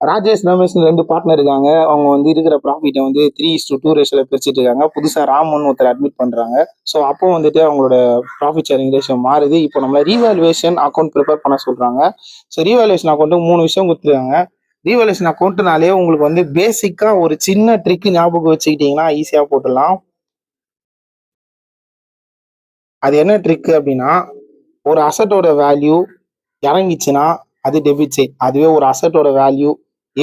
Rajesh Ramesh 2 partner இருக்காங்க. அவங்க வந்து இருக்கிற ப்ராஃபிட்ட வந்து 3:2 ரேஷியோல பிரிச்சுட்டு இருக்காங்க. புதுசா ராமன் ஒருத்தர் அட்மிட் பண்றாங்க. ஸோ அப்போ வந்துட்டு அவங்களோட ப்ராஃபிட் ஷேரிங் ரேஷியோ மாறுது. இப்போ நம்மள ரீவாலுவேஷன் அக்கவுண்ட் ப்ரிப்பேர் பண்ண சொல்றாங்க. ஸோ ரீவாலுவேஷன் அக்கவுண்ட் 3 விஷயம் குடுத்துருக்காங்க. ரீவாலுவேஷன் அக்கவுண்ட்னாலே உங்களுக்கு வந்து பேசிக்கா ஒரு சின்ன ட்ரிக் ஞாபகம் வச்சுக்கிட்டீங்கன்னா ஈஸியா போட்டுடலாம். அது என்ன ட்ரிக் அப்படின்னா, ஒரு அசட்டோட வேல்யூ இறங்கிச்சுன்னா அது டெபிட் சைட். அதுவே ஒரு அசட்டோட வேல்யூ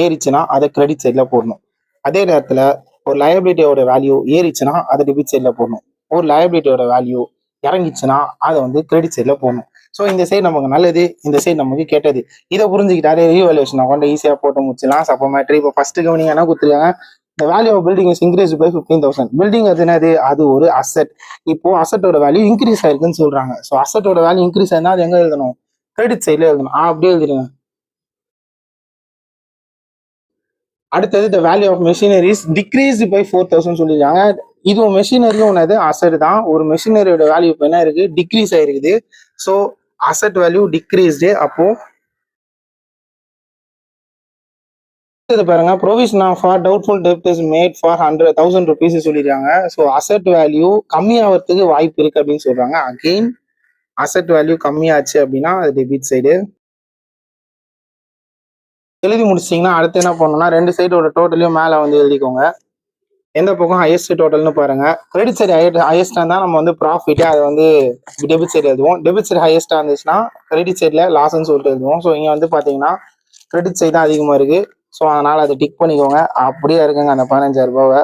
ஏறிச்சுன்னா அதை கிரெடிட் சைட்ல போடணும். அதே நேரத்துல ஒரு லயபிலிட்டியோட வேல்யூ ஏறிச்சுன்னா அதை டெபிட் சைட்ல போடணும். ஒரு லயபிலிட்டியோட வேல்யூ இறங்கிச்சுன்னா அதை வந்து கிரெடிட் சைட்ல போடணும். ஸோ இந்த சைடு நமக்கு நல்லது, இந்த சைடு நமக்கு கெட்டது. இதை புரிஞ்சுக்கிட்டாலே ரீவாலுவேஷன் அக்கௌண்ட் ஈஸியா போட்டு முடிச்சலாம். சப்போமேட்ரி இப்போ ஃபர்ஸ்ட் கவனிங்க என்ன கொடுத்துருக்காங்க, the value of building is increased by 15,000. Building அது என்னது, அது ஒரு அசெட். இப்போ அசட்டோட வேல்யூ இன்க்ரீஸ் ஆயிருக்குன்னு சொல்றாங்க. ஸோ அசட்டோட வேல்யூ இன்க்ரீஸ் ஆயிருந்தா அது எங்க எழுதணும், கிரெடிட் சைட்ல எழுதணும். அப்படியே எழுதிடுங்க. அடுத்தது the value of machinery is decreased by 4,000 சொல்லிருக்காங்க. இதுவும் மெஷினரியும் ஒன்று அசட் தான். ஒரு மெஷினரியோட வேல்யூ இப்போ என்ன இருக்கு, டிக்ரீஸ் ஆயிருக்குது. So asset value decreased. அப்போ பாருங்க, provision for doubtful dept is made for 100,000 rupees சொல்லிருக்காங்க. ஸோ அசட் வேல்யூ கம்மியாகிறதுக்கு வாய்ப்பு இருக்கு அப்படின்னு சொல்றாங்க. அகெயின் அசட் வேல்யூ கம்மியாச்சு அப்படின்னா அது டெபிட் சைடு. எழுதி முடிச்சிங்கன்னா அடுத்து என்ன பண்ணணும்னா, 2 சைடோட டோட்டலையும் மேலே வந்து எழுதிக்கோங்க. எந்த பக்கம் ஹையஸ்ட் டோட்டல்னு பாருங்க. கிரெடிட் சைடு ஹையஸ்டா இருந்தா நம்ம வந்து ப்ராஃபிட், அதை வந்து டெபிட் சைடு எழுதுவோம். டெபிட் சைடு ஹையஸ்டா இருந்துச்சுன்னா கிரெடிட் சைட்ல லாஸ்ன்னு சொல்லிட்டு எழுதுவோம். ஸோ இங்க வந்து பாத்தீங்கன்னா கிரெடிட் சைடு தான் அதிகமா இருக்கு. ஸோ அதனால அதை டிக் பண்ணிக்கோங்க. அப்படியே இருக்குங்க அந்த 15,000 ரூபாவை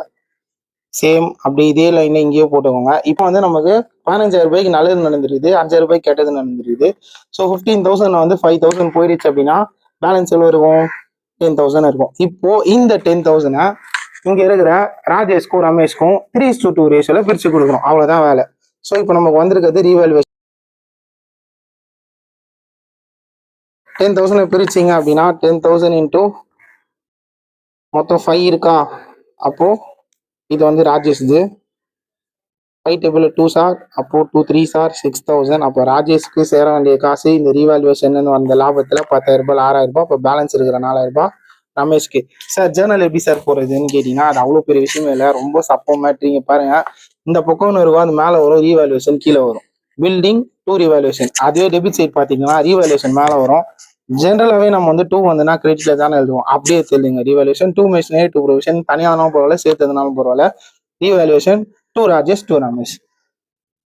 சேம் அப்படி இதே லைன்ல இங்கேயே போட்டுக்கோங்க. இப்போ வந்து நமக்கு 15,000 ரூபாய்க்கு நல்லது நடந்துருக்குது, 5,000 ரூபாய்க்கு கெட்டது நடந்துருக்குது. ஸோ 15,000 வந்து 5,000 போயிடுச்சு அப்படின்னா பேலன்ஸ் எவ்வளோ இருக்கும், 10,000 இருக்கும். இப்போ இந்த 10,000 இங்க இருக்கிற ராஜேஷ்க்கும் ரமேஷ்க்கும் 3:2 ரேஷியோல பிரிச்சு கொடுக்கணும். அவ்வளவுதான் வேலை. ஸோ இப்போ நமக்கு வந்திருக்கிறது ரீவாலுவேஷன். 10,000 பிரிச்சிங்க அப்படின்னா 10,000 இன்டூ மொத்தம் 5 இருக்கா, அப்போ இது வந்து ராஜேஷ். இது 5 டேபிள் 2 சார், அப்போ 2 3 சார் 6,000. அப்போ ராஜேஷ்க்கு சேர வேண்டிய காசு இந்த ரீவாலுவேஷன் வந்த லாபத்துல 10,000 ரூபாய் 6,000 ரூபாய். இப்போ பேலன்ஸ் இருக்கிற 4,000 ரூபாய் ரமேஷ்க்கு. சார் ஜேர்னல் எப்படி சார் போறதுன்னு கேட்டீங்கன்னா அது அவ்வளோ பெரிய விஷயமே இல்லை, ரொம்ப சப்போமேட்ரிங்க. பாருங்க, இந்த பக்கம் இருக்கும், அது மேலே வரும், ரீவாலுவேஷன் கீழே வரும். Building to revaluation. அதுவே டெபிட் சைட் பார்த்தீங்கன்னா ரீவாலுவேஷன் மேலே வரும். ஜென்ரலாகவே நம்ம வந்து 2 வந்துன்னா கிரெடிட்ல தானே எழுதுவோம். அப்படியே தெரியுங்க. ரீவாலுவேஷன் 2 மெஷினரி 2 ப்ரொவிஷன் தனியானாலும் பரவாயில்ல, சேர்த்ததுனாலும் பரவாயில்ல. ரீவாலுவேஷன் 2 ராஜேஷ் 2 ரமேஷ்.